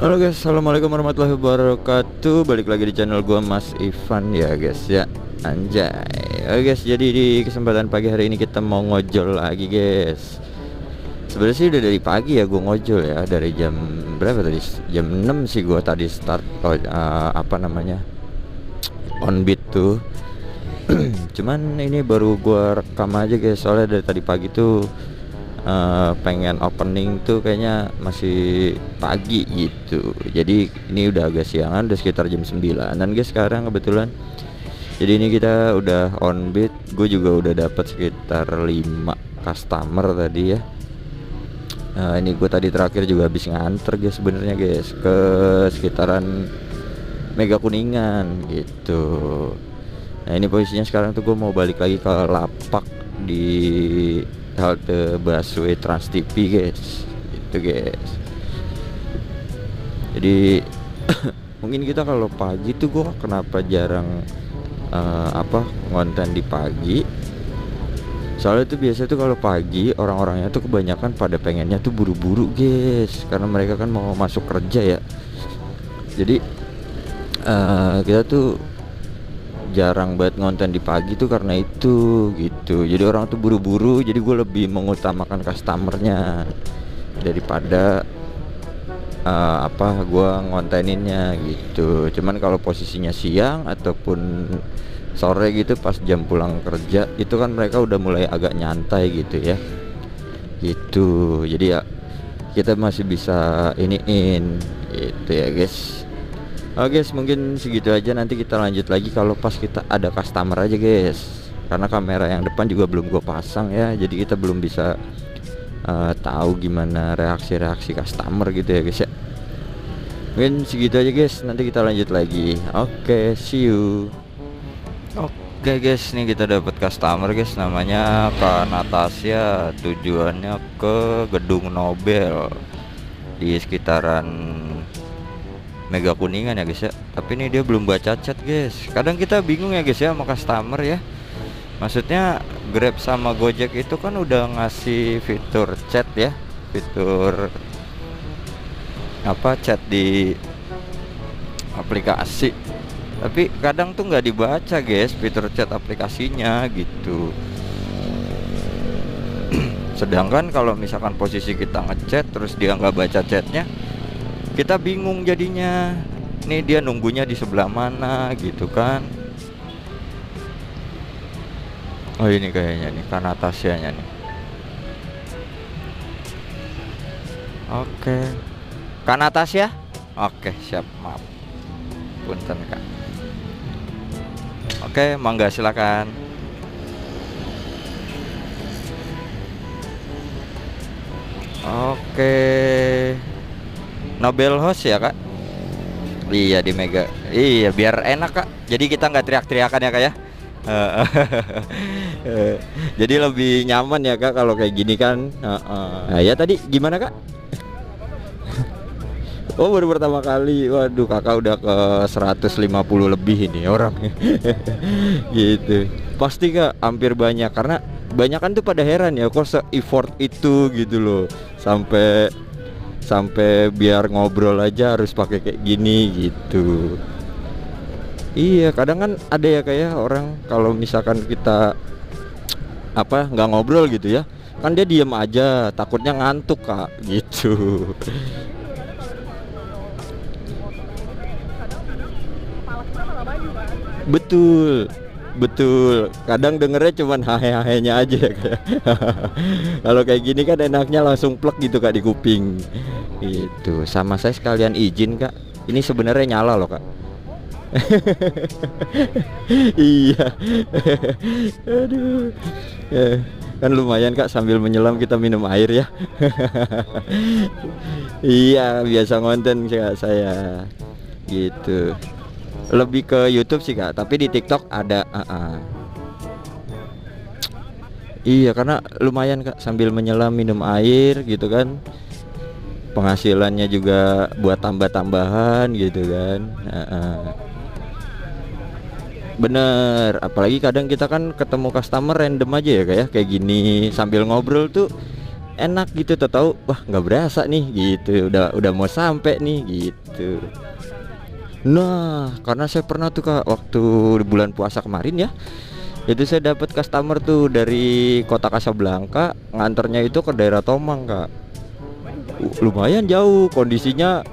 Halo guys, assalamualaikum warahmatullahi wabarakatuh. Balik lagi di channel gua Mas Ivan ya guys ya. Anjay. Oke guys, jadi di kesempatan pagi hari ini kita mau ngojol lagi guys. Sebenarnya sih udah dari pagi ya gua ngojol ya. Dari jam berapa tadi? Jam 6 sih gua tadi start on beat tuh. Cuman ini baru gua rekam aja guys. Soalnya dari tadi pagi tuh pengen opening tuh kayaknya masih pagi gitu. Jadi ini udah agak siangan, udah sekitar jam 9 dan guys sekarang kebetulan. Jadi ini kita udah on beat. Gue juga udah dapat sekitar 5 customer tadi ya. Ini gue tadi terakhir juga habis nganter guys sebenarnya guys ke sekitaran Mega Kuningan gitu. Nah ini posisinya sekarang tuh gue mau balik lagi ke lapak di halte busway Trans TV guys, itu guys. Jadi mungkin kita kalau pagi tuh gua kenapa jarang ngonten di pagi. Soalnya tuh biasa tuh kalau pagi orang-orangnya tuh kebanyakan pada pengennya tuh buru-buru guys, karena mereka kan mau masuk kerja ya. Jadi kita tuh jarang banget ngonten di pagi tuh karena itu gitu. Jadi orang tuh buru-buru, jadi gue lebih mengutamakan customernya daripada gue ngonteninnya gitu. Cuman kalau posisinya siang ataupun sore gitu pas jam pulang kerja itu kan mereka udah mulai agak nyantai gitu ya gitu. Jadi ya kita masih bisa iniin gitu ya guys. Oke guys, mungkin segitu aja. Nanti kita lanjut lagi kalau pas kita ada customer aja guys. Karena kamera yang depan juga belum gue pasang ya. Jadi kita belum bisa tahu gimana reaksi-reaksi customer gitu ya guys ya. Mungkin segitu aja guys. Nanti kita lanjut lagi. Oke, see you. Oke guys, nih kita dapat customer guys. Namanya Kak Natasha. Tujuannya ke Gedung Nobel di sekitaran Mega Kuningan ya guys ya. Tapi ini dia belum baca chat guys. Kadang kita bingung ya guys ya sama customer ya. Maksudnya Grab sama Gojek itu kan udah ngasih fitur chat ya, fitur chat di aplikasi. Tapi kadang tuh nggak dibaca guys fitur chat aplikasinya gitu. Sedangkan kalau misalkan posisi kita ngechat terus dia nggak baca chatnya, kita bingung jadinya. Nih dia nunggunya di sebelah mana gitu kan. Oh ini kayaknya nih kan Natasianya nih. Oke, Kak Natasha. Oke siap, maaf punten Kak. Oke mangga silakan. Oke, Nobel host ya Kak. Iya di Mega. Iya biar enak Kak. Jadi kita nggak teriak-teriakan ya Kak ya. Jadi lebih nyaman ya Kak kalau kayak gini kan. Nah ya tadi gimana Kak? Oh baru pertama kali. Waduh kakak udah ke 150 lebih ini orang. Gitu. Pasti Kak hampir banyak. Karena banyak kan tuh pada heran ya kok se-effort itu gitu loh. Sampai biar ngobrol aja harus pakai kayak gini gitu. Iya kadang kan ada ya kayak orang kalau misalkan kita nggak ngobrol gitu ya, kan dia diem aja takutnya ngantuk Kak gitu. Betul betul, kadang dengernya cuman hahe-hahenya aja ya kayak. Kalau kayak gini kan enaknya langsung plek gitu Kak di kuping gitu. Sama saya sekalian izin Kak, ini sebenarnya nyala loh Kak. Iya. Aduh. Kan lumayan Kak sambil menyelam kita minum air ya. Iya biasa ngonten Kak saya gitu. Lebih ke YouTube sih Kak, tapi di TikTok ada. Iya karena lumayan Kak sambil menyelam minum air gitu kan. Penghasilannya juga buat tambah-tambahan gitu kan. Bener, apalagi kadang kita kan ketemu customer random aja ya kayak gini sambil ngobrol tuh enak gitu, tahu wah nggak berasa nih gitu, udah mau sampai nih gitu. Nah, karena saya pernah tuh Kak, waktu di bulan puasa kemarin ya, itu saya dapat customer tuh dari kota Kasablanka, nganternya itu ke daerah Tomang Kak. Lumayan jauh kondisinya.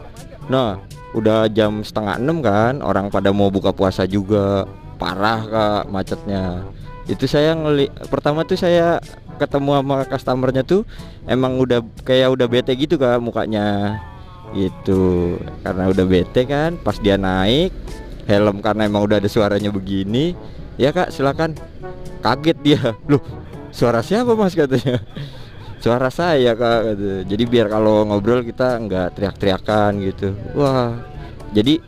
Nah, udah jam setengah 6 kan, orang pada mau buka puasa juga, parah Kak macetnya. Itu saya pertama tuh saya ketemu sama customernya tuh emang udah kayak udah bete gitu Kak mukanya. Itu karena udah bete kan, pas dia naik helm karena emang udah ada suaranya begini, ya Kak silakan. Kaget dia, loh suara siapa Mas katanya. Suara saya Kak gitu. Jadi biar kalau ngobrol kita nggak teriak-teriakan gitu. Wah, jadi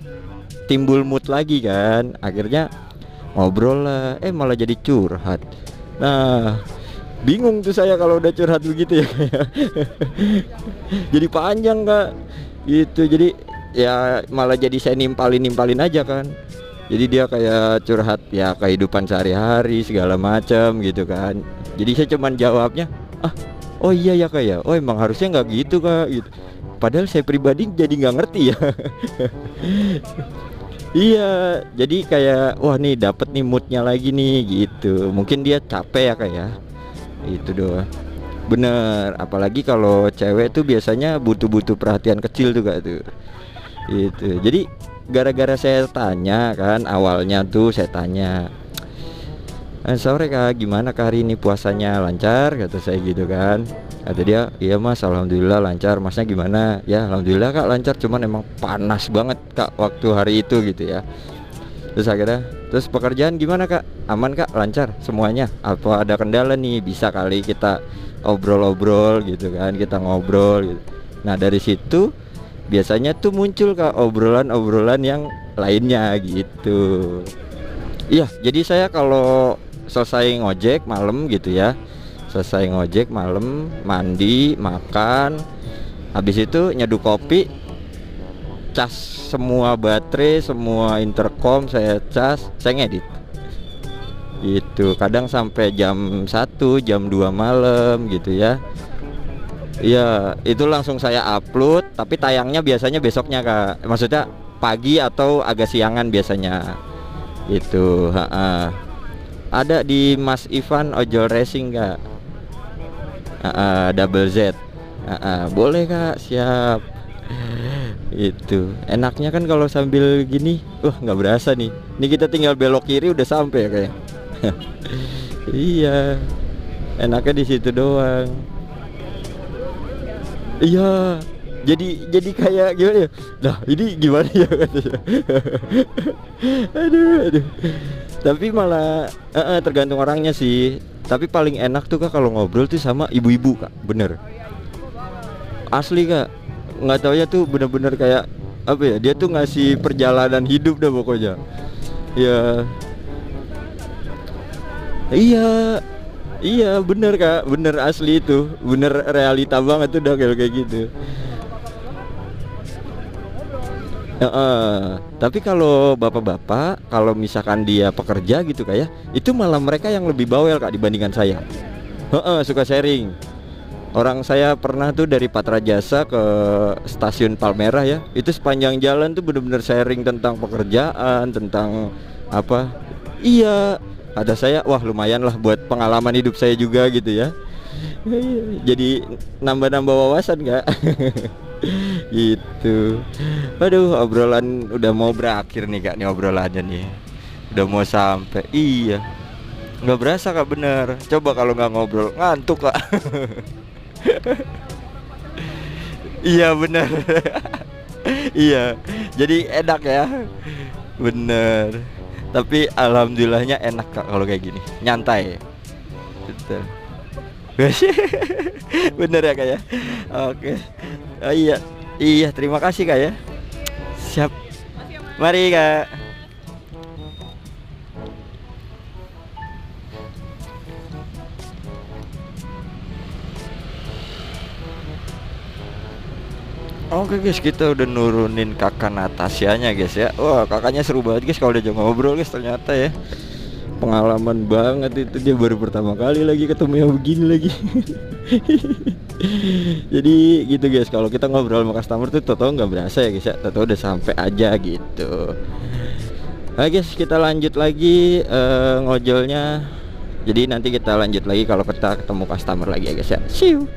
timbul mood lagi kan, akhirnya ngobrol lah, malah jadi curhat. Nah, bingung tuh saya kalau udah curhat begitu ya kayak. Jadi panjang Kak gitu, jadi ya malah jadi saya nimpalin aja kan. Jadi dia kayak curhat ya kehidupan sehari-hari segala macam gitu kan. Jadi saya cuman jawabnya, oh iya ya Kak ya, oh emang harusnya nggak gitu Kak gitu. Padahal saya pribadi jadi nggak ngerti ya. Iya, jadi kayak wah nih dapet nih moodnya lagi nih gitu. Mungkin dia capek ya Kak ya. Itu doang. Bener, apalagi kalau cewek tuh biasanya butuh perhatian kecil tuh Kak tuh. Itu. Jadi gara-gara saya tanya kan, awalnya tuh saya tanya, sore Kak gimana Kak hari ini puasanya lancar, kata saya gitu kan. Kata dia, iya Mas alhamdulillah lancar. Masnya gimana? Ya alhamdulillah Kak lancar, cuman emang panas banget Kak waktu hari itu gitu ya. Terus akhirnya, terus pekerjaan gimana Kak? Aman Kak, lancar semuanya? Apa ada kendala nih? Bisa kali kita obrol-obrol gitu kan, kita ngobrol gitu. Nah dari situ biasanya tuh muncul Kak obrolan-obrolan yang lainnya gitu. Iya, jadi saya kalau selesai ngojek malam gitu ya, selesai ngojek malam, mandi, makan, habis itu nyeduh kopi, cas semua baterai, semua intercom saya cas, saya ngedit. Gitu, kadang sampai jam 1, jam 2 malam gitu ya. Iya, itu langsung saya upload, tapi tayangnya biasanya besoknya Kak. Maksudnya pagi atau agak siangan biasanya. Itu, ada di Mas Ivan Ojol Racing Kak. Double Z. Boleh Kak, siap. Itu enaknya kan kalau sambil gini, nggak berasa nih. Ini kita tinggal belok kiri udah sampai ya kayak. Iya, enaknya di situ doang. Iya, jadi kayak gimana ya? Nah ini gimana ya katanya. aduh. Tapi malah tergantung orangnya sih. Tapi paling enak tuh Kak kalau ngobrol tuh sama ibu-ibu Kak, bener. Asli Kak, nggak tahu ya tuh bener-bener kayak apa ya? Dia tuh ngasih perjalanan hidup dah pokoknya. Ya, iya bener Kak, bener asli itu, bener realita banget tuh udah kayak gitu. Tapi kalau bapak-bapak, kalau misalkan dia pekerja gitu Kak ya, itu malah mereka yang lebih bawel Kak dibandingkan saya. Suka sharing. Orang saya pernah tuh dari Patra Jasa ke stasiun Palmerah ya, itu sepanjang jalan tuh bener-bener sharing tentang pekerjaan, tentang apa. Iya, ada saya, wah lumayan lah buat pengalaman hidup saya juga gitu ya. Jadi nambah-nambah wawasan Kak. Gitu. Aduh, obrolan udah mau berakhir nih Kak, nih obrolannya nih. Udah mau sampai. Iya. Nggak berasa Kak, bener. Coba kalau nggak ngobrol ngantuk Kak. Iya bener. Iya. Jadi enak ya. Bener. Tapi alhamdulillahnya enak Kak kalau kayak gini. Nyantai. Betul. Bener ya Kak ya. Oke. Oh, iya terima kasih Kak ya. Siap. Mari Kak. Oke guys, kita udah nurunin kakak Natasianya guys ya. Wah kakaknya seru banget guys kalau udah jam ngobrol guys, ternyata ya. Pengalaman banget itu, dia baru pertama kali lagi ketemu yang begini lagi. Jadi gitu guys, kalau kita ngobrol sama customer tuh tau nggak berasa ya guys ya, tau udah sampai aja gitu. Oke guys, kita lanjut lagi ngojolnya. Jadi nanti kita lanjut lagi kalau kita ketemu customer lagi ya guys ya. See you.